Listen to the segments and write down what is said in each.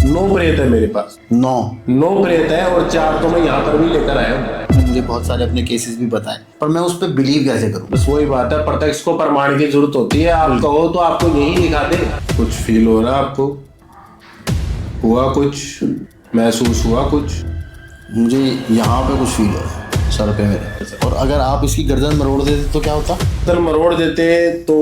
9 प्रेत है मेरे पास। 9 प्रेत है और 4 तो मैं यहाँ पर भी लेकर आया हूँ। मुझे बहुत सारे अपने केसेस भी बताएं, पर मैं उस पर बिलीव कैसे करूँ? बस वही बात है, प्रत्यक्ष को प्रमाण की जरूरत होती है। आप कहो तो आपको यही दिखा दे। कुछ फील हो रहा आपको? हुआ कुछ? महसूस हुआ कुछ? मुझे यहाँ पे कुछ फील हो रहा है सर पे मेरे। और अगर आप इसकी गर्दन मरोड़ देते तो क्या होता? अगर मरोड़ देते तो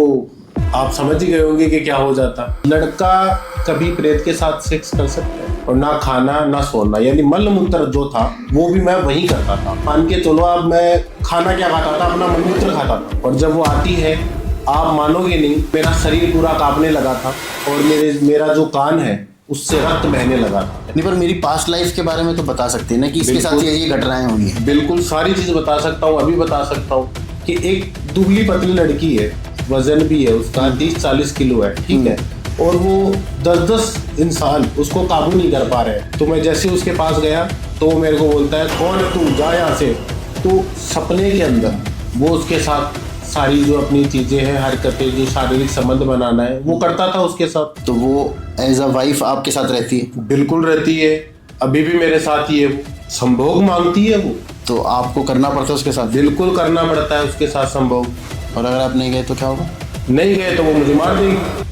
आप समझ ही गए होंगे कि क्या हो जाता। लड़का कभी प्रेत के साथ सेक्स कर सकता है, और ना खाना ना सोना, यानी मल मूत्र जो था वो भी मैं वही करता था। मान के चलो, अब मैं खाना क्या खाता था? अपना मल मूत्र खाता था। और जब वो आती है, आप मानोगे नहीं, मेरा शरीर पूरा कांपने लगा था और मेरा जो कान है उससे रक्त बहने लगा था। नहीं, पर मेरी पास्ट लाइफ के बारे में तो बता सकते हैं ना कि इसके साथ ये घटनाएं हुई हैं। बिल्कुल सारी चीज बता सकता हूँ, अभी बता सकता हूँ कि एक दुबली पतली लड़की है, वजन भी है उसका 30-40 किलो है, ठीक है, और वो 10-10 इंसान उसको काबू नहीं कर पा रहे। तो मैं जैसे उसके पास गया तो वो मेरे को बोलता है, कौन है तू, जा यहाँ से। तो सपने के अंदर वो उसके साथ सारी जो अपनी चीजें हैं, हरकतें, जो शारीरिक संबंध बनाना है वो करता था उसके साथ। तो वो एज अ वाइफ आपके साथ रहती है? बिल्कुल रहती है, अभी भी मेरे साथ ही है। वो संभोग मांगती है वो, तो आपको करना पड़ता है उसके साथ? बिल्कुल करना पड़ता है उसके साथ संभोग। और अगर आप नहीं गए तो क्या होगा? नहीं गए तो वो मुझे मार देगी।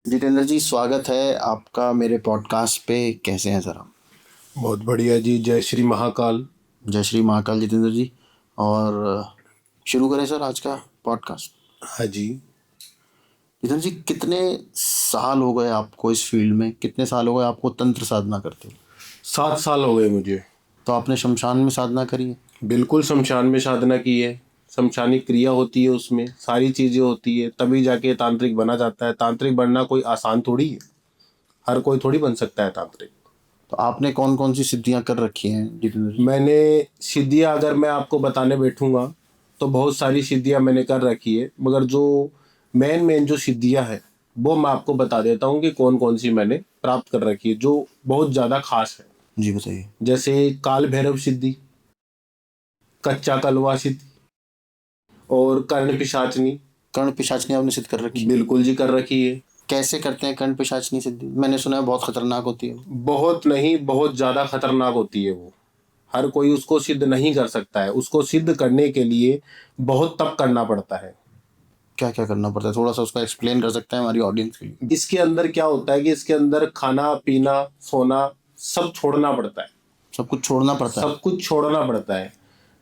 जितेंद्र जी, स्वागत है आपका मेरे पॉडकास्ट पे। कैसे हैं सर आप? बहुत बढ़िया जी, जय श्री महाकाल। जय श्री महाकाल जितेंद्र जी। और शुरू करें सर आज का पॉडकास्ट? हाँ जी। जितेंद्र जी, कितने साल हो गए आपको इस फील्ड में? कितने साल हो गए आपको तंत्र साधना करते? 7 साल हो गए मुझे। तो आपने शमशान में साधना करी है? बिल्कुल शमशान में साधना की है। शमशानिक क्रिया होती है, उसमें सारी चीजें होती है, तभी जाके तांत्रिक बना जाता है। तांत्रिक बनना कोई आसान थोड़ी है, हर कोई थोड़ी बन सकता है तांत्रिक। तो आपने कौन कौन सी सिद्धियां कर रखी हैं जितेंद्र जी? मैंने सिद्धियां अगर मैं आपको बताने बैठूंगा तो बहुत सारी सिद्धियां मैंने कर रखी है, मगर जो मेन जो सिद्धियां हैं वो मैं आपको बता देता हूँ कि कौन कौन सी मैंने प्राप्त कर रखी है, जो बहुत ज़्यादा खास है। जी बताइए। जैसे काल भैरव सिद्धि, कच्चा कलवा सिद्धि, और कर्ण पिशाचनी। कर्ण पिशाचनी आपने सिद्ध कर रखी है? बिल्कुल जी, कर रखी है। कैसे करते हैं कर्ण पिशाचनी सिद्धि? मैंने सुना है बहुत खतरनाक होती है। बहुत नहीं, बहुत ज़्यादा खतरनाक होती है वो। हर कोई उसको सिद्ध नहीं कर सकता है। उसको सिद्ध करने के लिए बहुत तप करना पड़ता है। क्या क्या करना पड़ता है, थोड़ा सा उसका एक्सप्लेन कर सकते हैं हमारी ऑडियंस के लिए? इसके अंदर क्या होता है कि इसके अंदर खाना पीना सोना सब छोड़ना पड़ता है। सब कुछ छोड़ना पड़ता है? सब कुछ छोड़ना पड़ता है।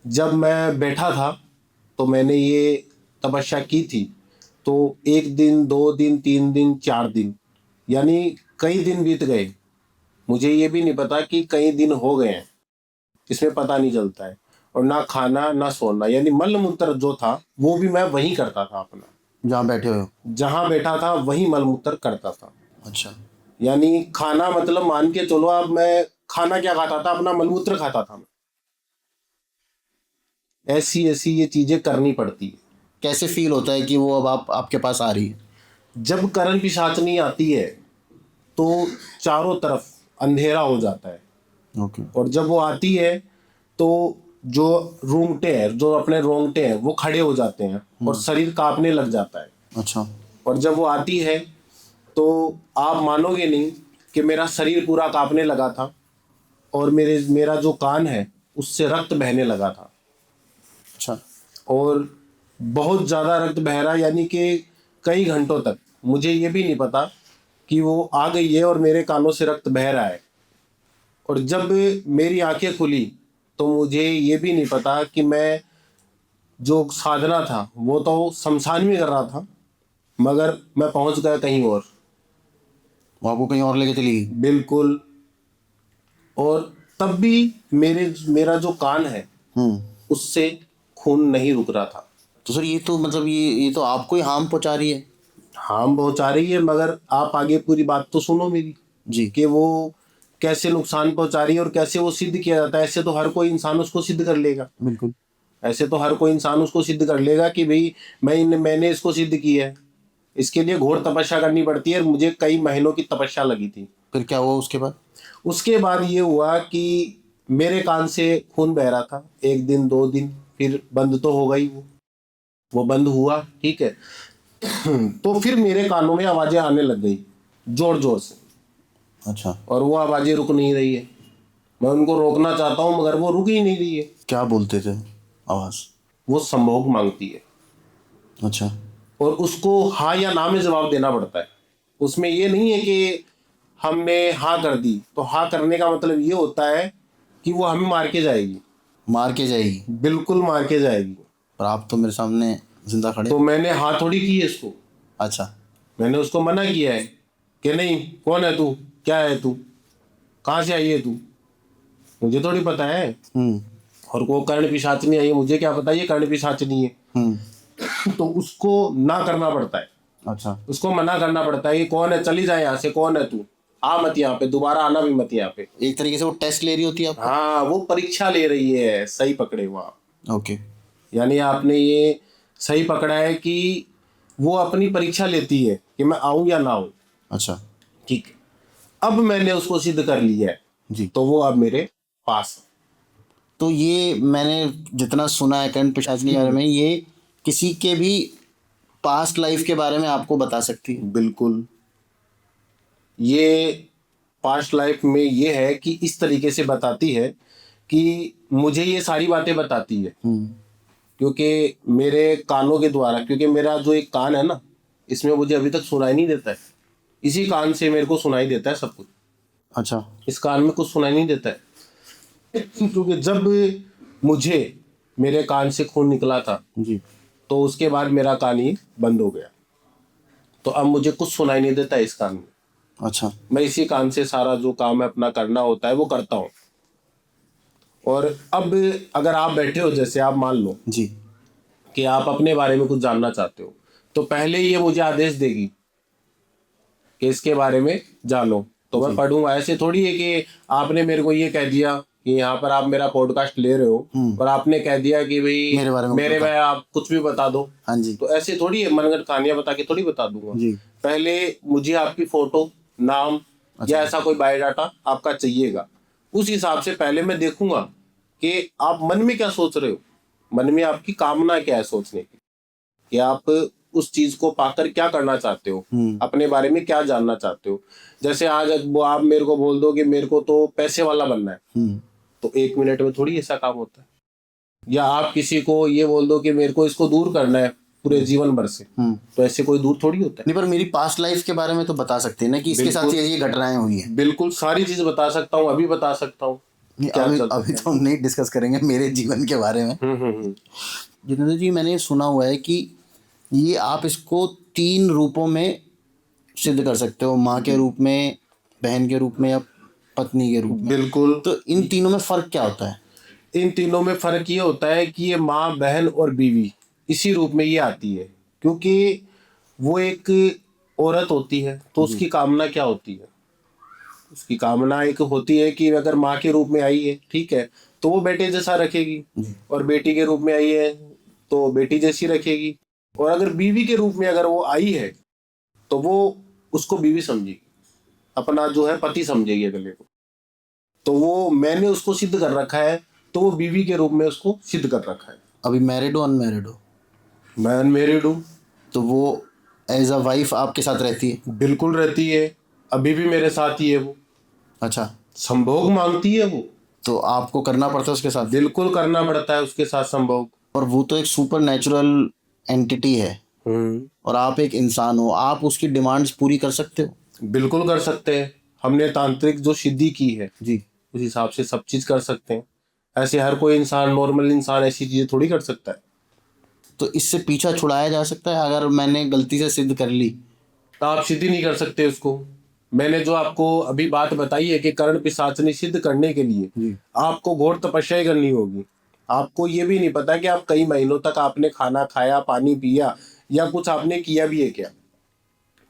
जब मैं बैठा था तो मैंने ये तपस्या की थी, तो 1 दिन 2 दिन 3 दिन 4 दिन, यानी कई दिन बीत गए। मुझे ये भी नहीं पता कि कई दिन हो गए हैं, इसमें पता नहीं चलता है। और ना खाना ना सोना, यानी मल मूत्र जो था वो भी मैं वहीं करता था अपना। जहाँ बैठे हुए हो? जहाँ बैठा था वहीं मल मूत्र करता था। अच्छा। यानी खाना मतलब मान के चलो आप, मैं खाना क्या खाता था? अपना मलमूत्र खाता था मैं। ऐसी ऐसी ये चीजें करनी पड़ती है। कैसे फील होता है कि वो अब आपके पास आ रही है? जब करण पिशाचनी आती है तो चारों तरफ अंधेरा हो जाता है। ओके। और जब वो आती है तो जो रोंगटे हैं, जो अपने रोंगटे हैं, वो खड़े हो जाते हैं और शरीर कांपने लग जाता है। अच्छा। और जब वो आती है तो आप मानोगे नहीं कि मेरा शरीर पूरा कांपने लगा था, और मेरा जो कान है उससे रक्त बहने लगा था। अच्छा। और बहुत ज़्यादा रक्त बह रहा, यानी कि कई घंटों तक मुझे ये भी नहीं पता कि वो आ गई है और मेरे कानों से रक्त बह रहा है। और जब मेरी आंखें खुली तो मुझे ये भी नहीं पता कि मैं जो साधना था वो तो शमशान में कर रहा था, मगर मैं पहुंच गया कहीं और। वो आपको कहीं और लेके चली गई? बिल्कुल। और तब भी मेरा जो कान है उससे खून नहीं रुक रहा था। तो सर ये तो मतलब ये तो आपको ही हार्म पहुंचा रही है। हार्म पहुंचा रही है, मगर आप आगे पूरी बात तो सुनो मेरी जी। कि वो कैसे नुकसान पहुंचा रही है और कैसे वो सिद्ध किया जाता है। ऐसे तो हर कोई इंसान उसको सिद्ध कर लेगा। बिल्कुल। ऐसे तो हर कोई इंसान उसको सिद्ध कर लेगा कि भाई मैंने इसको सिद्ध किया है। इसके लिए घोर तपस्या करनी पड़ती है। मुझे कई महीनों की तपस्या लगी थी। फिर क्या हुआ उसके बाद? उसके बाद ये हुआ कि मेरे कान से खून बह रहा था, 1 दिन 2 दिन, फिर बंद तो हो गई वो। वो बंद हुआ, ठीक है। तो फिर मेरे कानों में आवाजें आने लग गई जोर जोर से, अच्छा, और वो आवाजें रुक नहीं रही है। मैं उनको रोकना चाहता हूँ मगर वो रुक ही नहीं रही है। क्या बोलते थे आवाज? वो संभोग मांगती है अच्छा। और उसको हाँ या ना में जवाब देना पड़ता है। उसमें ये नहीं है कि हमने हाँ कर दी तो हाँ करने का मतलब ये होता है कि वो हमें मार के जाएगी। मार के जाएगी? बिल्कुल मार के जाएगी। पर आप तो मेरे सामने जिंदा खड़े। तो मैंने हाँ थोड़ी की है इसको, अच्छा। मैंने उसको मना किया है कि नहीं, कौन है तू, क्या है तू, कहाँ से आई है तू, मुझे थोड़ी पता है। हम्म। और वो कर्ण पिशाचनी आई है, मुझे क्या पता ये कर्ण पिशाचनी है। हम्म। तो उसको ना करना पड़ता है, अच्छा। उसको मना करना पड़ता है कि कौन है, चली जाए यहाँ से, कौन है तू, आ मत यहाँ पे, दोबारा आना भी मत यहाँ पे। एक तरीके से वो टेस्ट ले रही होती है आपको? हाँ, वो परीक्षा ले रही है, सही पकड़े हो आप। ओके। यानी आपने ये सही पकड़ा है कि वो अपनी परीक्षा लेती है कि मैं आऊं या ना आऊं। अच्छा। ठीक है, अब मैंने उसको सिद्ध कर लिया है, जी। तो वो अब मेरे पास है। तो ये मैंने जितना सुना है कर्ण पिशाच के बारे में, ये किसी के भी पास्ट लाइफ के बारे में आपको बता सकती है? बिल्कुल, ये पास्ट लाइफ में ये है कि इस तरीके से बताती है कि मुझे ये सारी बातें बताती है, क्योंकि मेरे कानों के द्वारा, क्योंकि मेरा जो एक कान है ना, इसमें मुझे अभी तक सुनाई नहीं देता है, इसी कान से मेरे को सुनाई देता है सब कुछ। अच्छा। इस कान में कुछ सुनाई नहीं देता है, क्योंकि जब मुझे मेरे कान से खून निकला था जी। तो उसके बाद मेरा कान ही बंद हो गया, तो अब मुझे कुछ सुनाई नहीं देता है इस कान में। अच्छा। मैं इसी कान से सारा जो काम है अपना करना होता है वो करता हूँ। और अब अगर आप बैठे हो, जैसे आप मान लो जी। कि आप अपने बारे में कुछ जानना चाहते हो, तो पहले ये मुझे आदेश देगी कि इसके बारे में जानो, तो मैं पढ़ूंगा। ऐसे थोड़ी है कि आपने मेरे को ये कह दिया कि यहाँ पर आप मेरा पॉडकास्ट ले रहे हो और आपने कह दिया कि भाई मेरे में आप कुछ भी बता दो। हाँ जी। तो ऐसे थोड़ी है, मनगढ़ंत कहानियां बता के थोड़ी बता दूंगा। जी। पहले मुझे आपकी फोटो, नाम या ऐसा कोई बायोडाटा आपका चाहिएगा। उस हिसाब से पहले मैं देखूंगा कि आप मन में क्या सोच रहे हो, मन में आपकी कामना क्या है सोचने की, कि आप उस चीज को पाकर क्या करना चाहते हो, अपने बारे में क्या जानना चाहते हो। जैसे आज वो आप मेरे को बोल दो कि मेरे को तो पैसे वाला बनना है, तो 1 मिनट में थोड़ी ऐसा काम होता है। या आप किसी को ये बोल दो कि मेरे को इसको दूर करना है पूरे जीवन भर से, तो ऐसे कोई दूर थोड़ी होता है। नहीं, पर मेरी पास्ट लाइफ के बारे में तो बता सकते हैं ना कि इसके साथ ये घटनाएं हुई हैं? बिल्कुल, सारी चीज बता सकता हूँ, अभी बता सकता हूँ। अभी तो हम नहीं डिस्कस करेंगे मेरे जीवन के बारे में। जितेंद्र जी, मैंने सुना हुआ है कि ये आप इसको 3 रूपों में सिद्ध कर सकते हो, माँ के रूप में, बहन के रूप में, या पत्नी के रूप में। बिल्कुल। तो इन तीनों में फर्क क्या होता है? इन तीनों में फर्क ये होता है कि ये माँ, बहन और बीवी इसी रूप में ये आती है, क्योंकि वो एक औरत होती है तो उसकी कामना क्या होती है, उसकी कामना एक होती है कि अगर माँ के रूप में आई है, ठीक है, तो वो बेटे जैसा रखेगी, और बेटी के रूप में आई है तो बेटी जैसी रखेगी, और अगर बीवी के रूप में अगर वो आई है तो वो उसको बीवी समझेगी, अपना जो है पति समझेगी अगले को। तो वो मैंने उसको सिद्ध कर रखा है, तो वो बीवी के रूप में उसको सिद्ध कर रखा है। अभी मैरिड हो, अनमैरिड हो? मैं अनमेरिड हूँ। तो वो एज अ वाइफ आपके साथ रहती है? बिल्कुल रहती है, अभी भी मेरे साथ ही है वो। अच्छा। संभोग मांगती है वो, तो आपको करना पड़ता है उसके साथ? बिल्कुल करना पड़ता है उसके साथ संभोग। और वो तो एक सुपर नेचुरल एंटिटी है, और आप एक इंसान हो, आप उसकी डिमांड्स पूरी कर सकते हो? बिल्कुल कर सकते हैं, हमने तांत्रिक जो सिद्धि की है जी। उस हिसाब से सब चीज कर सकते हैं। ऐसे हर कोई इंसान, नॉर्मल इंसान ऐसी चीजें थोड़ी कर सकता है। तो इससे पीछा छुड़ाया जा सकता है अगर मैंने गलती से सिद्ध कर ली? तो आप सिद्धि नहीं कर सकते उसको। मैंने जो आपको अभी बात बताई है कि कर्ण पिशाचनी सिद्ध करने के लिए आपको घोर तपस्या ही करनी होगी। आपको ये भी नहीं पता कि आप कई महीनों तक आपने खाना खाया, पानी पिया, या कुछ आपने किया भी है क्या।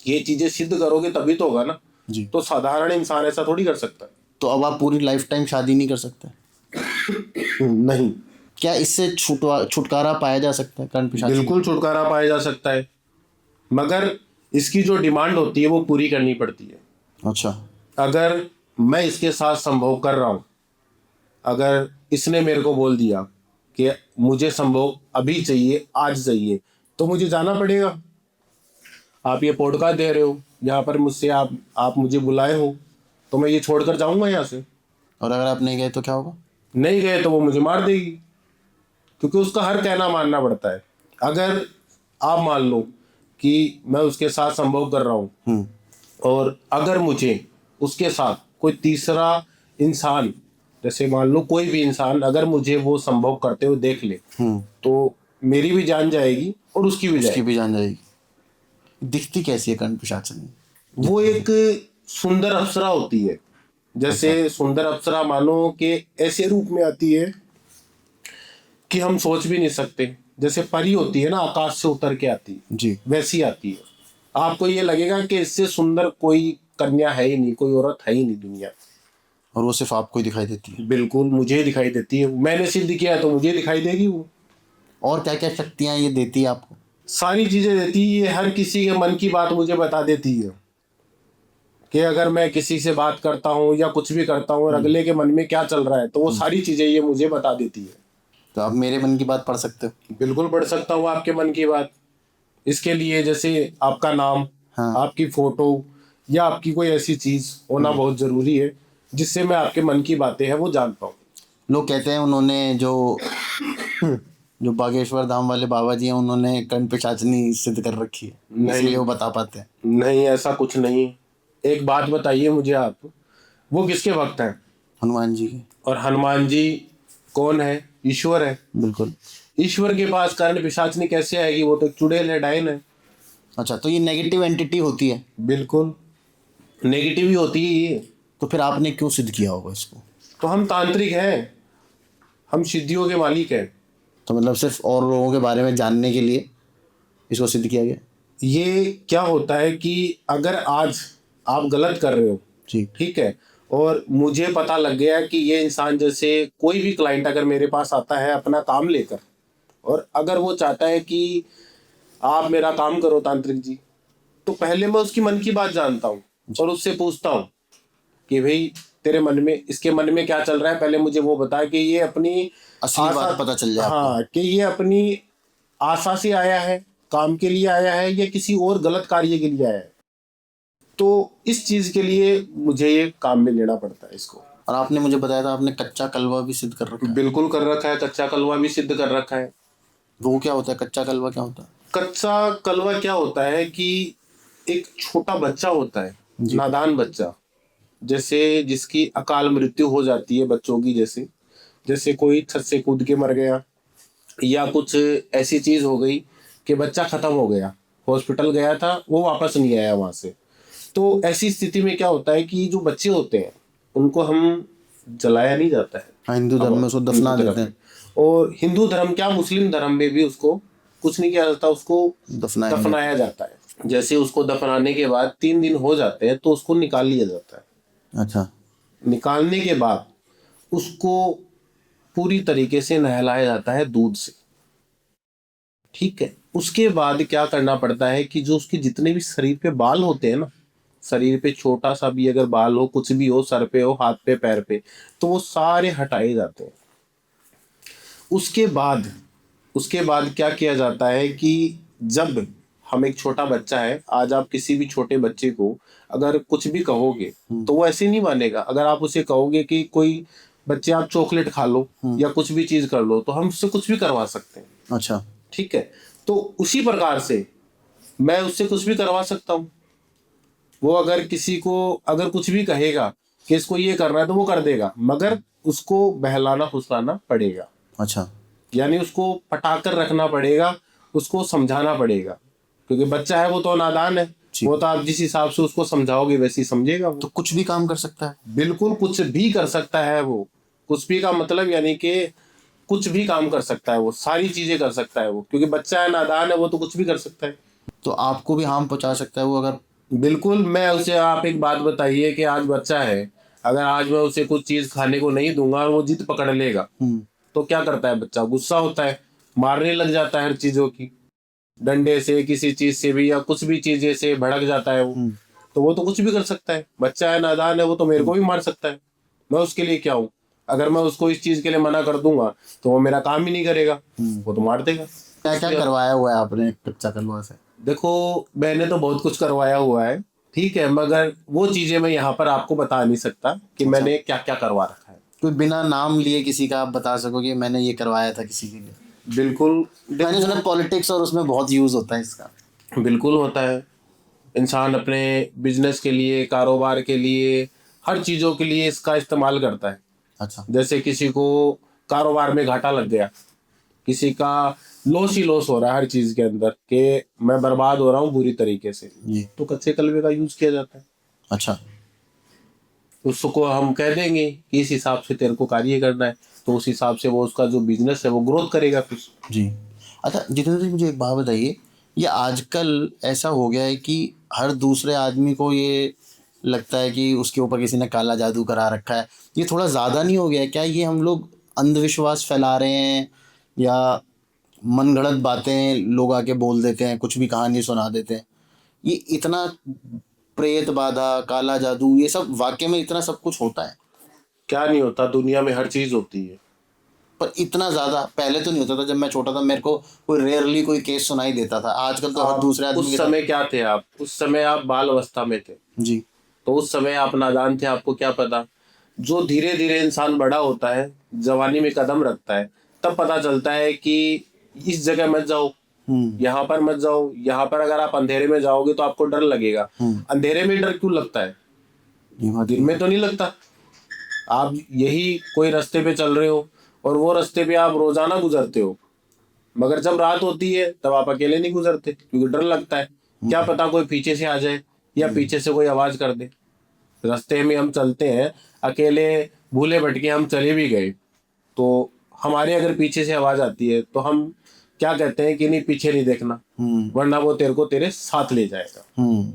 ये चीजें सिद्ध करोगे तभी तो होगा ना। जी। तो साधारण इंसान ऐसा थोड़ी कर सकता है। तो अब आप पूरी लाइफ टाइम शादी नहीं कर सकते? नहीं। क्या इससे छुटकारा पाया जा सकता है कर्ण पिशाच? बिल्कुल छुटकारा पाया जा सकता है, मगर इसकी जो डिमांड होती है वो पूरी करनी पड़ती है। अच्छा। अगर मैं इसके साथ संभोग कर रहा हूँ, अगर इसने मेरे को बोल दिया कि मुझे संभोग अभी चाहिए, आज चाहिए, तो मुझे जाना पड़ेगा। आप ये पॉडकास्ट दे रहे हो, यहाँ पर मुझसे आप मुझे बुलाए हो, तो मैं ये छोड़कर जाऊंगा यहाँ से? और अगर आप नहीं गए तो क्या होगा? नहीं गए तो वो मुझे मार देगी, क्योंकि उसका हर कहना मानना पड़ता है। अगर आप मान लो कि मैं उसके साथ संभोग कर रहा हूँ, और अगर मुझे उसके साथ कोई तीसरा इंसान, जैसे मान लो कोई भी इंसान, अगर मुझे वो संभोग करते हुए देख ले, तो मेरी भी जान जाएगी और उसकी भी उसकी जाएगी। भी जान जाएगी। दिखती कैसी है कर्ण पिशाचिनी? वो एक सुंदर अप्सरा होती है। जैसे सुंदर अप्सरा मानो कि ऐसे रूप में आती है कि हम सोच भी नहीं सकते। जैसे परी होती है ना, आकाश से उतर के आती है, जी। वैसी आती है। आपको ये लगेगा कि इससे सुंदर कोई कन्या है ही नहीं, कोई औरत है ही नहीं दुनिया। और वो सिर्फ आपको ही दिखाई देती है? बिल्कुल मुझे दिखाई देती है। मैंने सिद्ध किया तो मुझे दिखाई देगी वो। और क्या क्या शक्तियां ये देती है आपको? सारी चीजें देती है ये। हर किसी के मन की बात मुझे बता देती है कि अगर मैं किसी से बात करता हूँ या कुछ भी करता हूँ और अगले के मन में क्या चल रहा है, तो वो सारी चीजें ये मुझे बता देती है। तो आप मेरे मन की बात पढ़ सकते हो? बिल्कुल पढ़ सकता हूँ आपके मन की बात। इसके लिए जैसे आपका नाम, हाँ। आपकी फोटो या आपकी कोई ऐसी चीज होना बहुत जरूरी है, जिससे मैं आपके मन की बातें हैं वो जान पाऊँ। लोग कहते हैं उन्होंने जो जो बागेश्वर धाम वाले बाबा जी हैं, उन्होंने कर्ण पिशाचिनी सिद्ध कर रखी है, नहीं। इसलिए वो बता पाते हैं। नहीं, ऐसा कुछ नहीं। एक बात बताइए मुझे आप, वो किसके भक्त हैं? हनुमान जी की। और हनुमान जी कौन है? ईश्वर है। बिल्कुल। ईश्वर के पास कर्ण पिशाचिनी कैसे आएगी? वो तो एक चुड़ैल है, डायन है। अच्छा, तो ये नेगेटिव एंटिटी होती है? बिल्कुल नेगेटिव ही होती है ये। तो फिर आपने क्यों सिद्ध किया होगा इसको? तो हम तांत्रिक हैं, हम सिद्धियों के मालिक हैं। तो मतलब सिर्फ और लोगों के बारे में जानने के लिए इसको सिद्ध किया गया? ये क्या होता है कि अगर आज आप गलत कर रहे हो, जी। ठीक है, और मुझे पता लग गया कि ये इंसान, जैसे कोई भी क्लाइंट अगर मेरे पास आता है अपना काम लेकर, और अगर वो चाहता है कि आप मेरा काम करो तांत्रिक जी, तो पहले मैं उसकी मन की बात जानता हूँ और उससे पूछता हूँ कि भाई तेरे मन में, इसके मन में क्या चल रहा है, पहले मुझे वो बता कि ये अपनी असली बात पता चल जाए आपको। हाँ, कि ये अपनी आशा से आया है, काम के लिए आया है, या किसी और गलत कार्य के लिए आया है। तो इस चीज के लिए मुझे ये काम में लेना पड़ता है इसको। और आपने मुझे बताया था आपने कच्चा कलवा भी सिद्ध कर रखा है? बिल्कुल कर रखा है, कच्चा कलवा भी सिद्ध कर रखा है। वो क्या होता है? कच्चा कलवा क्या होता है? कच्चा कलवा क्या होता है कि एक छोटा बच्चा होता है, नादान बच्चा, जैसे जिसकी अकाल मृत्यु हो जाती है बच्चों की, जैसे जैसे कोई छत से कूद के मर गया, या कुछ ऐसी चीज हो गई कि बच्चा खत्म हो गया, हॉस्पिटल गया था वो वापस नहीं आया वहां से। तो ऐसी स्थिति में क्या होता है कि जो बच्चे होते हैं उनको हम जलाया नहीं जाता है। हाँ, हिंदू धर्म में उसको दफना हिंदू देते धर्म हैं। में। और हिंदू धर्म क्या, मुस्लिम धर्म में भी उसको कुछ नहीं किया जाता, उसको दफनाएंगे। दफनाया जाता है। जैसे उसको दफनाने के बाद 3 दिन हो जाते हैं तो उसको निकाल लिया जाता है। अच्छा। निकालने के बाद उसको पूरी तरीके से नहलाया जाता है दूध से, ठीक है। उसके बाद क्या करना पड़ता है कि जो उसके जितने भी शरीर पे बाल होते हैं ना, शरीर पे छोटा सा भी अगर बाल हो, कुछ भी हो, सर पे हो, हाथ पे, पैर पे, तो वो सारे हटाए जाते हैं। उसके बाद क्या किया जाता है कि जब हम, एक छोटा बच्चा है, आज आप किसी भी छोटे बच्चे को अगर कुछ भी कहोगे तो वो ऐसे नहीं मानेगा। अगर आप उसे कहोगे कि कोई बच्चे आप चॉकलेट खा लो या कुछ भी चीज कर लो, तो हम उससे कुछ भी करवा सकते हैं। अच्छा। ठीक है, तो उसी प्रकार से मैं उससे कुछ भी करवा सकता हूँ। वो अगर किसी को अगर कुछ भी कहेगा कि इसको ये करना है तो वो कर देगा, मगर उसको बहलाना फुसलाना पड़ेगा। अच्छा। यानी उसको पटाकर रखना पड़ेगा, उसको समझाना पड़ेगा, क्योंकि बच्चा है, वो तो नादान है। वो तो आप जिस हिसाब से उसको समझाओगे वैसे ही समझेगा वो। तो कुछ भी काम कर सकता है? बिल्कुल कुछ भी कर सकता है वो। कुछ भी का मतलब यानी कि कुछ भी काम कर सकता है वो, सारी चीजें कर सकता है वो, क्योंकि बच्चा है, नादान है, वो तो कुछ भी कर सकता है। तो आपको भी हार्म पहुंचा सकता है वो अगर? बिल्कुल। मैं उसे, आप एक बात बताइए कि आज बच्चा है, अगर आज मैं उसे कुछ चीज खाने को नहीं दूंगा और वो जिद पकड़ लेगा, तो क्या करता है बच्चा? गुस्सा होता है, मारने लग जाता है हर चीजों की, डंडे से, किसी चीज से भी, या कुछ भी चीजें से भड़क जाता है वो। तो वो तो कुछ भी कर सकता है। बच्चा है, नादान है, वो तो मेरे को भी मार सकता है। मैं उसके लिए क्या हूँ? अगर मैं उसको इस चीज के लिए मना कर दूंगा तो वो मेरा काम ही नहीं करेगा, वो तो मार देगा। क्या क्या करवाया हुआ है आपने कच्चा कलवा से? देखो, मैंने तो बहुत कुछ करवाया हुआ है, ठीक है, मगर वो चीजें मैं यहाँ पर आपको बता नहीं सकता कि मैंने क्या क्या करवा रखा है। कोई बिना नाम लिए किसी का आप बता सको कि मैंने ये करवाया था किसी के लिए? बिल्कुल। मैंने सुना पॉलिटिक्स और उसमें बहुत यूज होता है इसका। बिल्कुल होता है। इंसान अपने बिजनेस के लिए, कारोबार के लिए, हर चीज़ों के लिए इसका इस्तेमाल करता है। अच्छा। जैसे किसी को कारोबार में घाटा लग गया, किसी का लॉस ही लॉस हो रहा है हर चीज़ के अंदर, कि मैं बर्बाद हो रहा हूँ बुरी तरीके से, जी। तो कच्चे कलवे का यूज़ किया जाता है। अच्छा। उसको हम कह देंगे कि इस हिसाब से तेरे को कार्य करना है, तो उस हिसाब से वो उसका जो बिजनेस है वो ग्रोथ करेगा फिर। जी। अच्छा जितेंद्र जी, मुझे एक बात बताइए, ये आजकल ऐसा हो गया है कि हर दूसरे आदमी को ये लगता है कि उसके ऊपर किसी ने काला जादू करा रखा है। ये थोड़ा ज़्यादा नहीं हो गया है क्या? ये हम लोग अंधविश्वास फैला रहे हैं या मनगढ़ंत बातें लोग आके बोल देते हैं, कुछ भी कहानी सुना देते हैं? ये इतना प्रेत बाधा, काला जादू, ये सब वाकई में इतना सब कुछ होता है? क्या नहीं होता, दुनिया में हर चीज़ होती है। पर इतना ज्यादा पहले तो नहीं होता था। जब मैं छोटा था मेरे को कोई रेयरली कोई केस सुनाई देता था। आजकल तो हर दूसरे आदमी उस के समय साथ। क्या थे आप? उस समय आप बाल अवस्था में थे, जी। तो उस समय आप नादान थे, आपको क्या पता। जो धीरे धीरे इंसान बड़ा होता है, जवानी में कदम रखता है, तब पता चलता है कि इस जगह मत जाओ, यहाँ पर मत जाओ, यहाँ पर अगर आप अंधेरे में जाओगे तो आपको डर लगेगा। अंधेरे में डर क्यों लगता है? ये बात दिन में तो नहीं लगता। आप यही कोई रास्ते पे चल रहे हो और वो रास्ते पे आप रोजाना गुजरते हो, मगर जब रात होती है तब आप अकेले नहीं गुजरते, क्योंकि डर लगता है, क्या पता कोई पीछे से आ जाए या पीछे से कोई आवाज कर दे। रास्ते में हम चलते हैं अकेले, भूले भटके हम चले भी गए, तो हमारे अगर पीछे से आवाज आती है तो हम क्या कहते हैं कि नहीं, पीछे नहीं देखना, वरना वो तेरे को तेरे साथ ले जाएगा।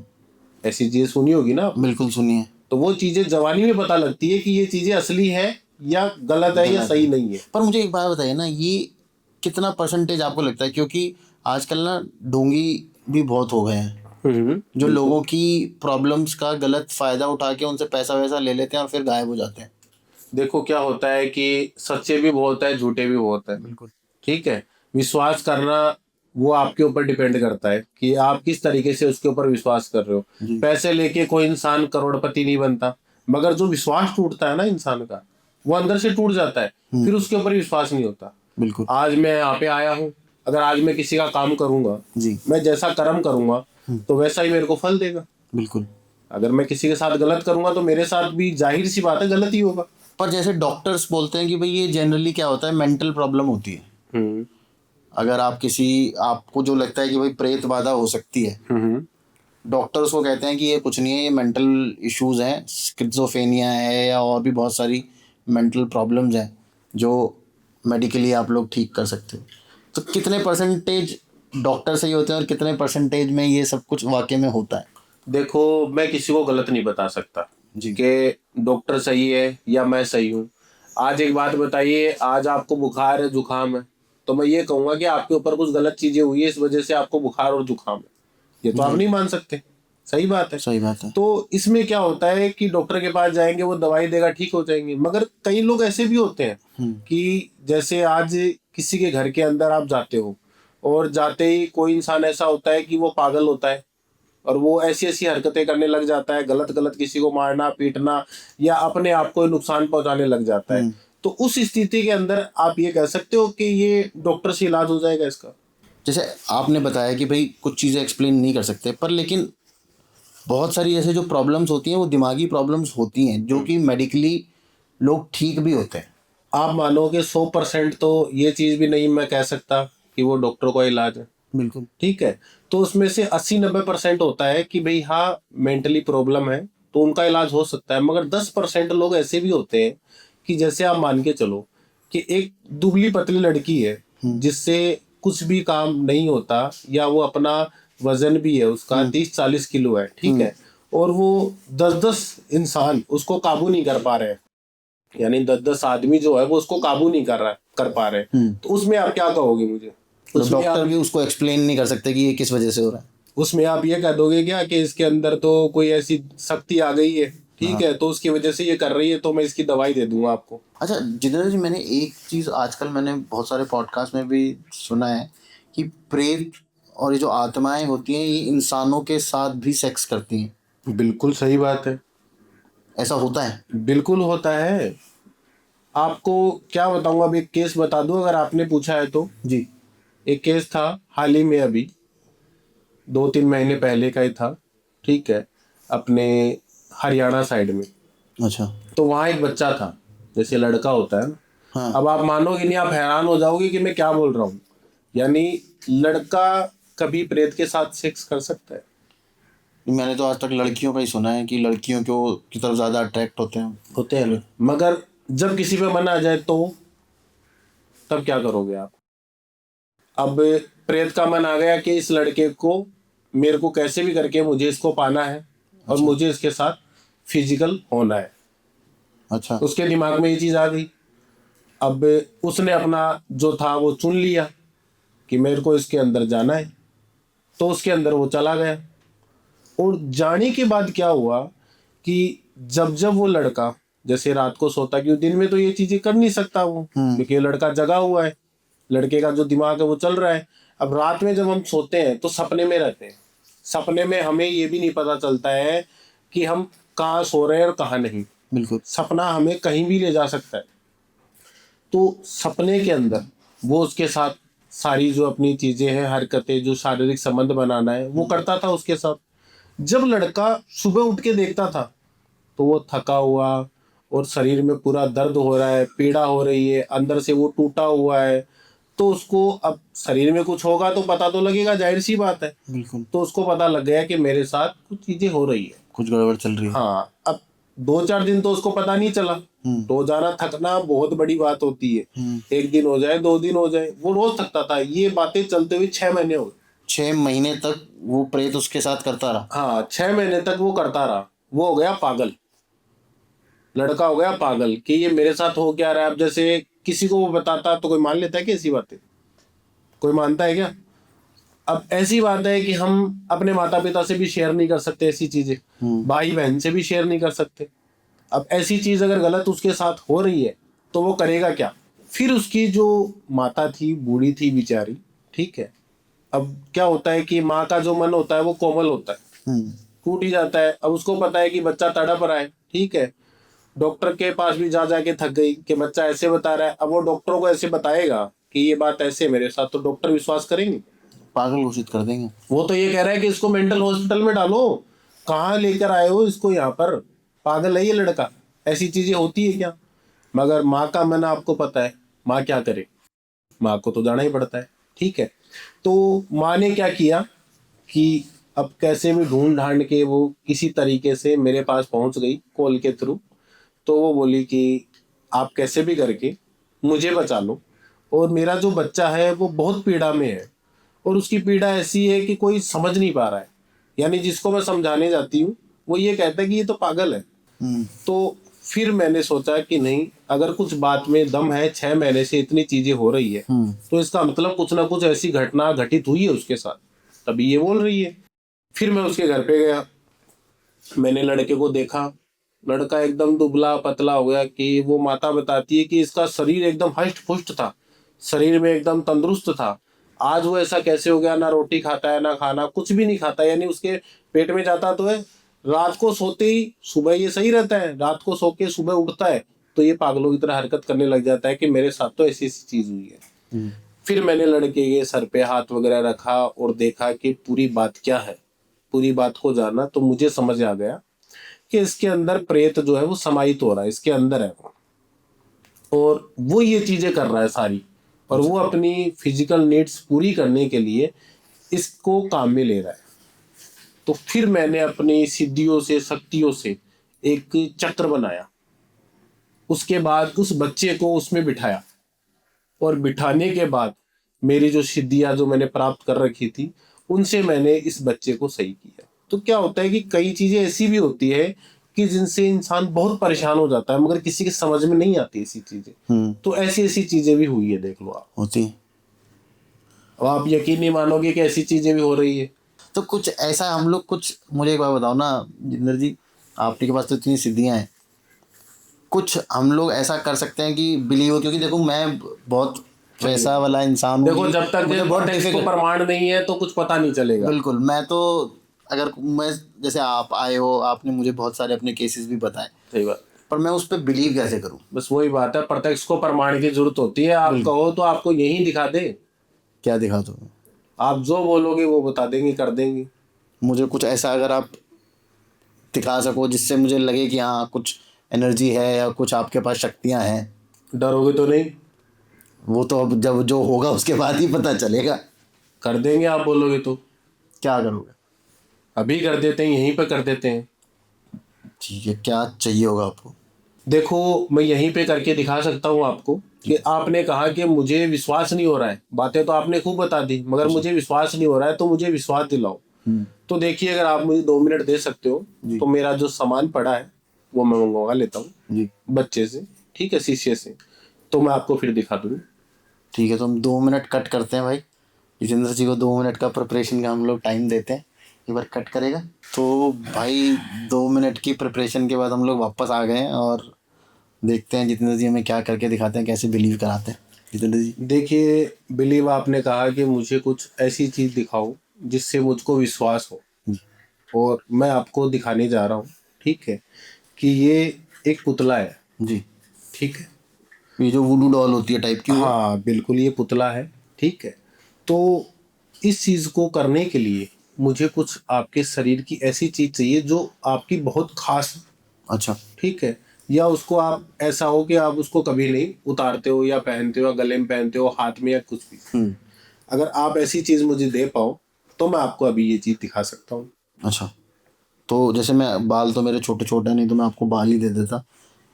ऐसी चीजें सुनी होगी ना आपने? बिल्कुल सुनिए। तो वो चीजें जवानी में पता लगती है कि ये चीजें असली है या गलत है या सही नहीं है। पर मुझे एक बात बताइए ना, ये कितना परसेंटेज आपको लगता है? क्योंकि आजकल ना ढोंगी भी बहुत हो गए हैं जो लोगों की प्रॉब्लम्स का गलत फायदा उठा के उनसे पैसा वैसा ले लेते हैं और फिर गायब हो जाते हैं। देखो क्या होता है कि सच्चे भी बहुत है, झूठे भी बहुत है। बिल्कुल। ठीक है, विश्वास करना वो आपके ऊपर डिपेंड करता है कि आप किस तरीके से उसके ऊपर विश्वास कर रहे हो। पैसे लेके कोई इंसान करोड़पति नहीं बनता, मगर जो विश्वास टूटता है ना इंसान का, वो अंदर से टूट जाता है, फिर उसके ऊपर विश्वास नहीं होता। बिल्कुल। आज मैं यहाँ पे आया हूँ, अगर आज मैं किसी का काम करूंगा, जी। मैं जैसा कर्म करूंगा तो वैसा ही मेरे को फल देगा। बिल्कुल। अगर मैं किसी के साथ गलत करूंगा तो मेरे साथ भी जाहिर सी बात है गलत ही होगा। पर जैसे डॉक्टर्स बोलते हैं कि भाई ये जनरली क्या होता है, मेंटल प्रॉब्लम होती है। अगर आप किसी, आपको जो लगता है कि भाई प्रेत बाधा हो सकती है, डॉक्टर्स को कहते हैं कि ये कुछ नहीं है, ये मेंटल इश्यूज हैं, स्किज़ोफ्रेनिया है या और भी बहुत सारी मेंटल प्रॉब्लम्स हैं जो मेडिकली आप लोग ठीक कर सकते हो। तो कितने परसेंटेज डॉक्टर सही होते हैं और कितने परसेंटेज में ये सब कुछ वाकई में होता है? देखो, मैं किसी को गलत नहीं बता सकता जी। कि डॉक्टर सही है या मैं सही हूँ। आज एक बात बताइए, आज आपको बुखार है, जुकाम है, तो मैं ये कहूंगा कि आपके ऊपर कुछ गलत चीजें हुई है, इस वजह से आपको बुखार और जुकाम है। ये तो आप नहीं मान सकते। सही बात है। सही बात है। तो इसमें क्या होता है कि डॉक्टर के पास जाएंगे, वो दवाई देगा, ठीक हो जाएंगे, मगर कई लोग ऐसे भी होते हैं कि जैसे आज किसी के घर के अंदर आप जाते हो और जाते ही कोई इंसान ऐसा होता है कि वो पागल होता है और वो ऐसी ऐसी हरकतें करने लग जाता है, गलत गलत किसी को मारना पीटना या अपने आप को नुकसान पहुंचाने लग जाता है। तो उस स्थिति के अंदर आप ये कह सकते हो कि ये डॉक्टर से इलाज हो जाएगा इसका। जैसे आपने बताया कि भाई कुछ चीज़ें एक्सप्लेन नहीं कर सकते, पर लेकिन बहुत सारी ऐसे जो प्रॉब्लम्स होती हैं वो दिमागी प्रॉब्लम्स होती हैं जो कि मेडिकली लोग ठीक भी होते हैं। आप मानो कि 100% तो ये चीज़ भी नहीं मैं कह सकता कि वो डॉक्टर का इलाज है। बिल्कुल। ठीक है, तो उसमें से 80-90% होता है कि भाई हाँ मेंटली प्रॉब्लम है तो उनका इलाज हो सकता है, मगर 10% लोग ऐसे भी होते हैं कि जैसे आप मान के चलो कि एक दुबली पतली लड़की है जिससे कुछ भी काम नहीं होता, या वो अपना वजन भी है उसका 30-40 किलो है, ठीक है, और वो 10-10 इंसान उसको काबू नहीं कर पा रहे हैं, यानी 10-10 आदमी जो है वो उसको काबू नहीं कर पा रहे, तो उसमें आप क्या कहोगे मुझे? तो डॉक्टर भी उसको एक्सप्लेन नहीं कर सकते कि ये किस वजह से हो रहा है। उसमें आप ये कह दोगे क्या कि इसके अंदर तो कोई ऐसी शक्ति आ गई है, ठीक है, तो उसकी वजह से ये कर रही है, तो मैं इसकी दवाई दे दूंगा आपको। अच्छा जितेंद्र जी, मैंने एक चीज़ आजकल मैंने बहुत सारे पॉडकास्ट में भी सुना है कि प्रेत और ये जो आत्माएं होती हैं ये इंसानों के साथ भी सेक्स करती हैं। बिल्कुल सही बात है। ऐसा होता है? बिल्कुल होता है। आपको क्या बताऊंगा, अब एक केस बता दूं अगर आपने पूछा है तो। जी। एक केस था हाल ही में, अभी 2-3 महीने पहले का ही था, ठीक है, अपने हरियाणा साइड में। अच्छा। तो वहाँ एक बच्चा था, जैसे लड़का होता है ना। हाँ। अब आप मानोगे नहीं, आप हैरान हो जाओगे कि मैं क्या बोल रहा हूँ। यानी लड़का कभी प्रेत के साथ सेक्स कर सकता है? मैंने तो आज तक लड़कियों का ही सुना है कि लड़कियों को की तरफ ज़्यादा अट्रैक्ट होते हैं ना, मगर जब किसी पे मन आ जाए तो तब क्या करोगे आप? अब प्रेत का मन आ गया कि इस लड़के को, मेरे को कैसे भी करके मुझे इसको पाना है और अच्छा। मुझे इसके साथ फिजिकल होना है। अच्छा। उसके दिमाग में ये चीज आ गई। अब उसने अपना जो था वो चुन लिया कि मेरे को इसके अंदर जाना है, तो उसके अंदर वो चला गया। और जाने के बाद क्या हुआ कि जब जब वो लड़का जैसे रात को सोता, क्योंकि दिन में तो ये चीजें कर नहीं सकता वो, क्योंकि ये लड़का जगा हुआ है, लड़के का जो दिमाग है वो चल रहा है। अब रात में जब हम सोते हैं तो सपने में रहते हैं। सपने में हमें ये भी नहीं पता चलता है कि हम कहाँ सो रहे हैं और कहाँ नहीं। बिल्कुल। सपना हमें कहीं भी ले जा सकता है। तो सपने के अंदर वो उसके साथ सारी जो अपनी चीजें हैं, हरकतें, जो शारीरिक संबंध बनाना है वो करता था उसके साथ। जब लड़का सुबह उठ के देखता था तो वो थका हुआ और शरीर में पूरा दर्द हो रहा है, पीड़ा हो रही है, अंदर से वो टूटा हुआ है। तो उसको अब शरीर में कुछ होगा तो पता तो लगेगा, जाहिर सी बात है। बिल्कुल। तो उसको पता लग गया कि मेरे साथ कुछ चीजें हो रही है। कुछ गड़बड़ चल रही है। हाँ, अब 2-4 दिन तो उसको पता नहीं चला। रोजाना थकना बहुत बड़ी बात होती है। एक दिन हो जाए, 2 दिन हो जाए, वो रोज थकता था। ये बातें चलते हुए 6 महीने हो गए। 6 महीने तक वो प्रेत उसके साथ करता रहा? हाँ, 6 महीने तक वो करता रहा। वो हो गया पागल, लड़का हो गया पागल कि ये मेरे साथ हो क्या रहा है। अब जैसे किसी को वो बताता तो कोई मान लेता है कि ऐसी बातें, कोई मानता है क्या? अब ऐसी बात है कि हम अपने माता पिता से भी शेयर नहीं कर सकते ऐसी चीजें, भाई बहन से भी शेयर नहीं कर सकते। अब ऐसी चीज अगर गलत उसके साथ हो रही है तो वो करेगा क्या? फिर उसकी जो माता थी, बूढ़ी थी बेचारी, ठीक है। अब क्या होता है कि माँ का जो मन होता है वो कोमल होता है, टूट ही जाता है। अब उसको पता है कि बच्चा तड़प रहा है, ठीक है। डॉक्टर के पास भी जा जाके थक गई कि बच्चा ऐसे बता रहा है। अब वो डॉक्टरों को ऐसे बताएगा कि ये बात ऐसे मेरे साथ, तो डॉक्टर विश्वास करेंगे? पागल घोषित कर देंगे। वो तो ये कह रहा है कि इसको मेंटल हॉस्पिटल में डालो। कहाँ लेकर आए हो इसको यहाँ पर? पागल है ये लड़का। ऐसी चीजें होती है क्या? मगर माँ का मन आपको पता है, माँ क्या करे, माँ को तो जाना ही पड़ता है, ठीक है। तो माँ ने क्या किया कि अब कैसे भी ढूंढ ढांड के वो किसी तरीके से मेरे पास पहुंच गई कॉल के थ्रू। तो वो बोली कि आप कैसे भी करके मुझे बचा लो, और मेरा जो बच्चा है वो बहुत पीड़ा में है, और उसकी पीड़ा ऐसी है कि कोई समझ नहीं पा रहा है। यानी जिसको मैं समझाने जाती हूँ वो ये कहता है कि ये तो पागल है। तो फिर मैंने सोचा कि नहीं, अगर कुछ बात में दम है, 6 महीने से इतनी चीजें हो रही है तो इसका मतलब कुछ ना कुछ ऐसी घटना घटित हुई है उसके साथ, तभी ये बोल रही है। फिर मैं उसके घर पे गया, मैंने लड़के को देखा। लड़का एकदम दुबला पतला हो गया कि वो माता बताती है कि इसका शरीर एकदम हष्ट पुष्ट था, शरीर में एकदम तंदुरुस्त था। आज वो ऐसा कैसे हो गया, ना रोटी खाता है ना खाना, कुछ भी नहीं खाता। यानी उसके पेट में जाता तो है, रात को सोते ही सुबह ये सही रहता है, रात को सो के सुबह उठता है तो ये पागलों की तरह हरकत करने लग जाता है कि मेरे साथ तो ऐसी ऐसी चीज हुई है। फिर मैंने लड़के के सर पे हाथ वगैरह रखा और देखा कि पूरी बात क्या है। पूरी बात को जाना तो मुझे समझ आ गया कि इसके अंदर प्रेत जो है वो समाहित हो रहा है, इसके अंदर है वो, और वो ये चीजें कर रहा है सारी, और वो अपनी फिजिकल नीड्स पूरी करने के लिए इसको काम में ले रहा है। तो फिर मैंने अपनी सिद्धियों से, शक्तियों से एक चक्र बनाया। उसके बाद उस बच्चे को उसमें बिठाया, और बिठाने के बाद मेरी जो सिद्धियां जो मैंने प्राप्त कर रखी थी उनसे मैंने इस बच्चे को सही किया। तो क्या होता है कि कई चीजें ऐसी भी होती है कि जिनसे इंसान बहुत परेशान हो जाता है, मगर किसी के समझ में नहीं आती ऐसी चीजें। तो ऐसी ऐसी चीजें भी हुई है, देख लो आप। होती है। अब आप यकीन नहीं मानोगे कि ऐसी चीजें भी हो रही है। तो कुछ ऐसा हम लोग कुछ, मुझे एक बात बताओ ना जिंदर जी, आपके पास तो इतनी सिद्धियां हैं, कुछ हम लोग ऐसा कर सकते हैं कि बिलीव हो? क्योंकि देखो मैं बहुत वैसा वाला इंसान हूँ देखो कि जब तक मुझे बहुत टेक्स्ट को difficult- प्रमाण नहीं है तो कुछ पता नहीं चलेगा। बिल्कुल। मैं तो अगर मैं जैसे आप आए हो, आपने मुझे बहुत सारे अपने केसेस भी बताए, सही बात। पर मैं उस पर बिलीव कैसे करूं? बस वही बात है, प्रत्यक्ष को प्रमाण की जरूरत होती है। आप कहो तो आपको यही दिखा दे, क्या दिखा दो? आप जो बोलोगे वो बता देंगे, कर देंगे। मुझे कुछ ऐसा अगर आप दिखा सको जिससे मुझे लगे कि हाँ कुछ एनर्जी है या कुछ आपके पास शक्तियाँ हैं। डरोगे तो नहीं? वो तो अब जब जो होगा उसके बाद ही पता चलेगा। कर देंगे आप बोलोगे तो। क्या करोगे? अभी कर देते हैं, यहीं पे कर देते हैं। ठीक है, क्या चाहिए होगा आपको? देखो मैं यहीं पे करके दिखा सकता हूँ आपको कि आपने कहा कि मुझे विश्वास नहीं हो रहा है, बातें तो आपने खूब बता दी मगर मुझे विश्वास नहीं हो रहा है, तो मुझे विश्वास दिलाओ। तो देखिए अगर आप मुझे 2 मिनट दे सकते हो तो मेरा जो सामान पड़ा है वो मैं मंगवा लेता हूँ जी बच्चे से, ठीक है, शिष्य से, तो मैं आपको फिर दिखा दूँ। ठीक है, तो हम 2 मिनट कट करते हैं भाई। जितेंद्र जी को 2 मिनट का प्रिपरेशन का हम लोग टाइम देते हैं। एक बार कट करेगा तो भाई 2 मिनट की प्रिपरेशन के बाद हम लोग वापस आ गए हैं और देखते हैं जितेंद्र जी हमें क्या करके दिखाते हैं, कैसे बिलीव कराते हैं। जितेंद्र जी देखिए बिलीव आपने कहा कि मुझे कुछ ऐसी चीज दिखाओ जिससे मुझको विश्वास हो, और मैं आपको दिखाने जा रहा हूँ, ठीक है, कि ये एक पुतला है। जी, ठीक है, ये जो वुडू डॉल होती है टाइप की वो? हाँ बिल्कुल ये पुतला है। ठीक है, तो इस चीज को करने के लिए मुझे कुछ आपके शरीर की ऐसी चीज चाहिए जो आपकी बहुत खास हो। अच्छा। ठीक है, या उसको आप ऐसा हो कि आप उसको कभी नहीं उतारते हो या पहनते हो या गले में पहनते हो, हाथ में, या कुछ भी। अगर आप ऐसी चीज मुझे दे पाओ तो मैं आपको अभी ये चीज दिखा सकता हूँ। अच्छा, तो जैसे मैं, बाल तो मेरे छोटे छोटे हैं, नहीं तो मैं आपको बाल ही दे देता।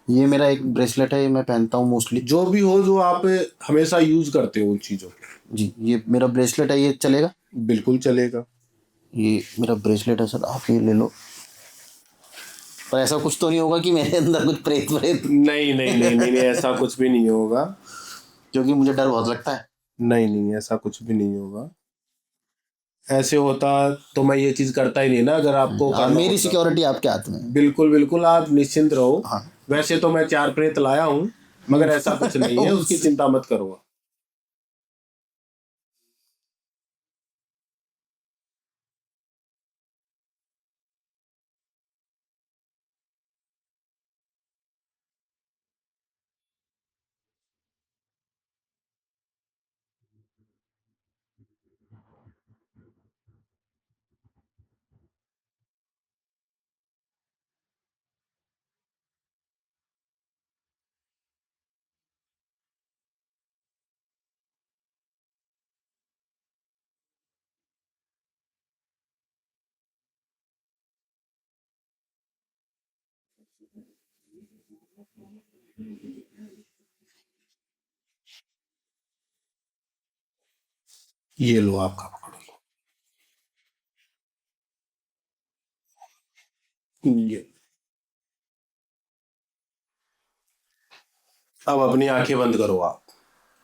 ये मेरा एक ब्रेसलेट है, ये मैं पहनता हूँ मोस्टली। जो भी हो, जो आप हमेशा यूज करते हो उन चीजों को। जी, ये मेरा ब्रेसलेट है, ये चलेगा? बिल्कुल चलेगा। ये मेरा ब्रेसलेट है सर, आप ये ले लो। पर ऐसा कुछ तो नहीं होगा कि मेरे अंदर कुछ प्रेत प्रेत? नहीं नहीं नहीं नहीं नहीं, ऐसा कुछ भी नहीं होगा। क्योंकि मुझे डर बहुत लगता है। नहीं नहीं, ऐसा कुछ भी नहीं होगा। ऐसे होता तो मैं ये चीज करता ही नहीं ना, अगर आपको हाँ, करना मेरी होता। सिक्योरिटी आपके हाथ में है। बिल्कुल बिल्कुल, आप निश्चिंत रहो। हाँ। वैसे तो मैं 4 प्रेत लाया हूँ मगर ऐसा कुछ नहीं है, उसकी चिंता मत करो। ये लो आपका पकड़ लो ये। अब अपनी आंखें बंद करो आप।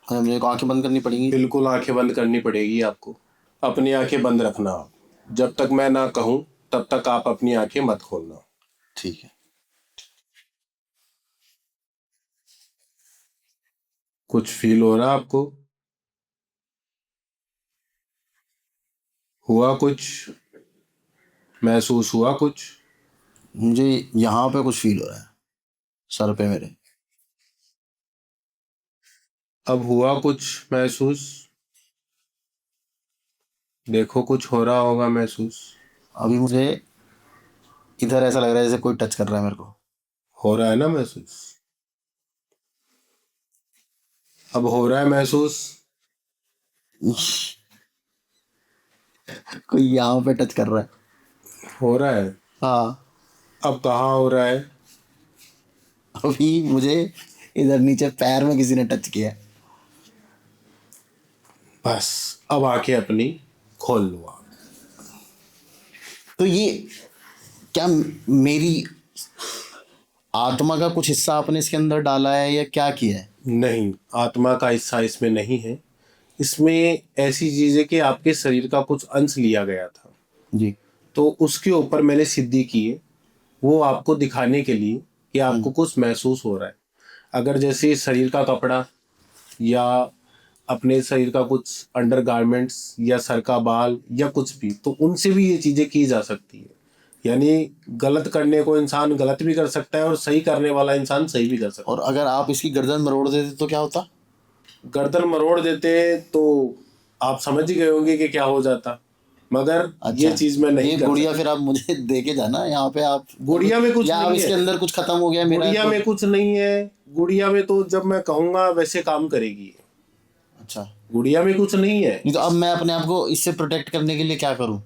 हाँ, मुझे को आंखें बंद करनी पड़ेंगी? बिल्कुल आंखें बंद करनी पड़ेगी आपको। अपनी आंखें बंद रखना आप, जब तक मैं ना कहूं तब तक आप अपनी आंखें मत खोलना। ठीक है। कुछ फील हो रहा आपको? हुआ कुछ? महसूस हुआ कुछ? मुझे यहाँ पे कुछ फील हो रहा है, सर पे मेरे। अब हुआ कुछ महसूस? देखो कुछ हो रहा होगा महसूस। अभी मुझे इधर ऐसा लग रहा है जैसे कोई टच कर रहा है मेरे को। हो रहा है ना महसूस? अब हो रहा है महसूस? कोई यहाँ पे टच कर रहा है। हो रहा है। हाँ। अब कहाँ हो रहा है? अभी मुझे इधर नीचे पैर में किसी ने टच किया है। बस अब आंखें अपनी खोल लो आप। तो ये क्या मेरी आत्मा का कुछ हिस्सा आपने इसके अंदर डाला है या क्या किया है? नहीं, आत्मा का हिस्सा इसमें नहीं है। इसमें ऐसी चीज है कि आपके शरीर का कुछ अंश लिया गया था, जी। तो उसके ऊपर मैंने सिद्धि की है, वो आपको दिखाने के लिए कि आपको कुछ महसूस हो रहा है। अगर जैसे शरीर का कपड़ा या अपने शरीर का कुछ अंडरगारमेंट्स या सर का बाल या कुछ भी, तो उनसे भी ये चीजें की जा सकती है। यानी गलत करने को इंसान गलत भी कर सकता है और सही करने वाला इंसान सही भी कर सकता और अगर आप इसकी गर्दन मरोड़ देते तो क्या होता? है। गर्दन मरोड़ देते तो आप समझ ही गए होंगे कि क्या हो जाता, मगर ये चीज मैं नहीं ये कर गुड़िया फिर आप मुझे दे के जाना यहाँ पे। आप गुड़िया में कुछ या आप नहीं इसके है, अंदर कुछ खत्म हो गया मेरा गुड़िया तो- में कुछ नहीं है। गुड़िया में तो जब मैं कहूंगा वैसे काम करेगी। अच्छा, गुड़िया में कुछ नहीं है। नहीं तो अब मैं अपने आप को इससे प्रोटेक्ट करने के लिए क्या करूँ?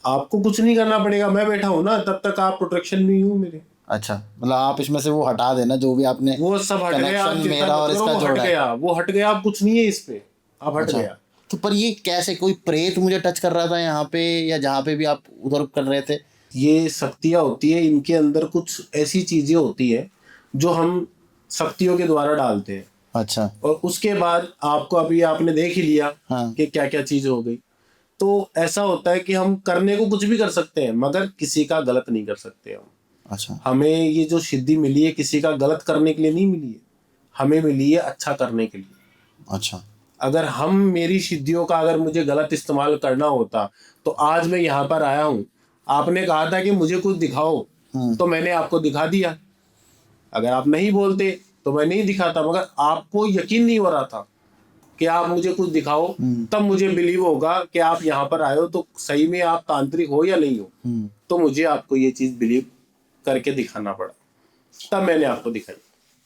आपको कुछ नहीं करना पड़ेगा, मैं बैठा हूं ना, तब तक आप प्रोटेक्शन में ही हो मेरे। अच्छा, मतलब आप इसमें से वो हटा देना जो भी आपने वो सब हट गया, आप कनेक्शन चिंता मेरा मत और करो, इसका वो हट जोड़ा है। गया, वो हट गया, अब कुछ नहीं है इस पे, अब हट अच्छा, गया। तो पर ये कैसे? कोई प्रेत मुझे टच कर रहा था यहाँ पे या जहाँ पे भी आप उधर कर रहे थे? ये शक्तियां होती है, इनके अंदर कुछ ऐसी चीजें होती है जो हम शक्तियों के द्वारा डालते हैं, अच्छा, और उसके बाद आपको अभी आपने देख ही लिया हाँ, कि क्या क्या चीज हो गई। तो ऐसा होता है कि हम करने को कुछ भी कर सकते हैं, मगर किसी का गलत नहीं कर सकते हम। अच्छा, हमें ये जो सिद्धि मिली है किसी का गलत करने के लिए नहीं मिली है, हमें मिली है अच्छा करने के लिए। अच्छा, अगर हम मेरी सिद्धियों का अगर मुझे गलत इस्तेमाल करना होता तो आज मैं यहाँ पर आया हूँ। आपने कहा था कि मुझे कुछ दिखाओ, तो मैंने आपको दिखा दिया। अगर आप नहीं बोलते तो मैं नहीं दिखाता, मगर आपको यकीन नहीं हो रहा था कि आप मुझे कुछ दिखाओ, तब मुझे बिलीव होगा कि आप यहाँ पर आए हो तो सही में आप तांत्रिक हो या नहीं हो। तो मुझे आपको ये चीज बिलीव करके दिखाना पड़ा, तब मैंने आपको दिखाई।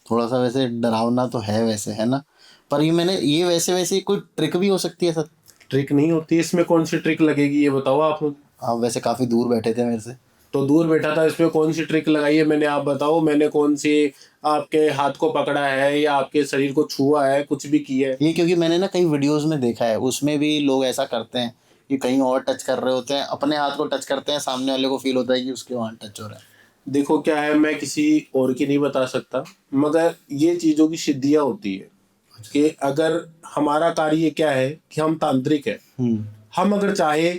थोड़ा सा वैसे डरावना तो है वैसे, है ना? पर ये मैंने ये वैसे वैसे कोई ट्रिक भी हो सकती है सर? ट्रिक नहीं होती इसमें, कौन सी ट्रिक लगेगी ये बताओ आप मुझे। आप वैसे काफी दूर बैठे थे मेरे से। तो दूर बैठा था, इसमें कौन सी ट्रिक लगाई है मैंने, आप बताओ। मैंने कौन सी आपके हाथ को पकड़ा है या आपके शरीर को छुआ है, कुछ भी किया है? ये क्योंकि मैंने ना कई वीडियोस में देखा है, उसमें भी लोग ऐसा करते हैं कि कहीं और टच कर रहे होते हैं, अपने हाथ को टच करते हैं, सामने वाले को फील होता है कि उसके वहाँ टच हो रहा है। देखो क्या है, मैं किसी और की नहीं बता सकता, मगर ये चीजों की सिद्धियां होती है कि अगर हमारा कार्य क्या है कि हम तांत्रिक है, हम अगर चाहे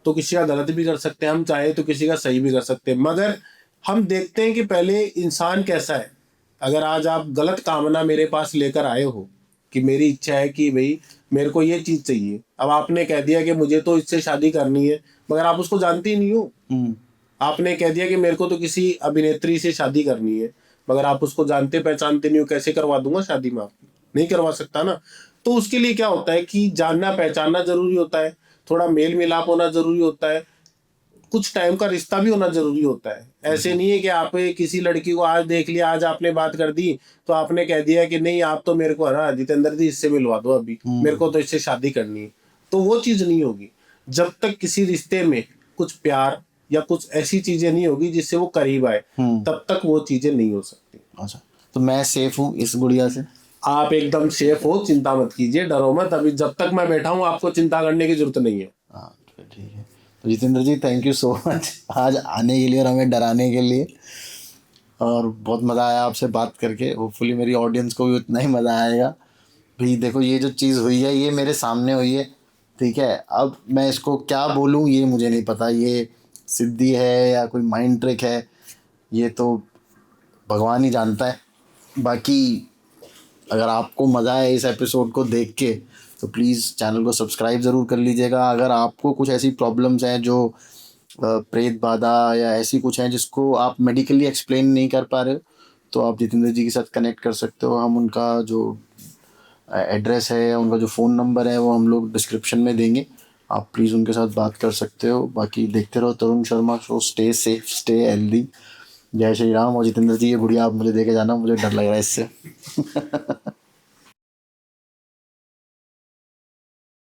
तो किसी का गलत भी कर सकते हैं, हम चाहे तो किसी का सही भी कर सकते हैं, मगर हम देखते हैं कि पहले इंसान कैसा है। अगर आज आप गलत कामना मेरे पास लेकर आए हो कि मेरी इच्छा है कि भाई मेरे को ये चीज चाहिए, अब आपने कह दिया कि मुझे तो इससे शादी करनी है, मगर आप उसको जानते ही नहीं हो। आपने कह दिया कि मेरे को तो किसी अभिनेत्री से शादी करनी है, मगर आप उसको जानते पहचानते नहीं हो, कैसे करवा दूंगा शादी में? आप नहीं करवा सकता ना। तो उसके लिए क्या होता है कि जानना पहचानना जरूरी होता है, थोड़ा मेल मिलाप होना जरूरी होता है, कुछ टाइम का रिश्ता भी होना जरूरी होता है। ऐसे नहीं है कि आप किसी लड़की को आज देख लिया, आज आपने बात कर दी तो आपने कह दिया कि नहीं आप तो मेरे को है ना जितेंद्र जी इससे मिलवा दो अभी, मेरे को तो इससे शादी करनी है। तो वो चीज नहीं होगी जब तक किसी रिश्ते में कुछ प्यार या कुछ ऐसी चीजें नहीं होगी जिससे वो करीब आए, तब तक वो चीजें नहीं हो सकती। अच्छा, तो मैं सेफ हूँ इस गुड़िया से? आप एकदम सेफ हो, चिंता मत कीजिए, डरो मत। अभी जब तक मैं बैठा हूँ आपको चिंता करने की जरूरत नहीं है। हाँ, तो ठीक है। तो जितेंद्र जी थैंक यू सो मच आज आने के लिए और हमें डराने के लिए, और बहुत मज़ा आया आपसे बात करके। होपफुली मेरी ऑडियंस को भी उतना ही मज़ा आएगा। भाई देखो, ये जो चीज़ हुई है ये मेरे सामने हुई है, ठीक है? अब मैं इसको क्या बोलूँ ये मुझे नहीं पता, ये सिद्धि है या कोई माइंड ट्रिक है, ये तो भगवान ही जानता है। बाकी अगर आपको मज़ा आया इस एपिसोड को देख के तो प्लीज़ चैनल को सब्सक्राइब ज़रूर कर लीजिएगा। अगर आपको कुछ ऐसी प्रॉब्लम्स हैं जो प्रेत बाधा या ऐसी कुछ हैं जिसको आप मेडिकली एक्सप्लेन नहीं कर पा रहे हो, तो आप जितेंद्र जी के साथ कनेक्ट कर सकते हो। हम उनका जो एड्रेस है या उनका जो फ़ोन नंबर है वो हम लोग डिस्क्रिप्शन में देंगे, आप प्लीज़ उनके साथ बात कर सकते हो। बाकी देखते रहो Tarun Sharma show. Stay safe, stay healthy. जय श्री राम। और जितेंद्र जी ये गुड़िया आप मुझे दे के जाना, मुझे डर लग रहा है इससे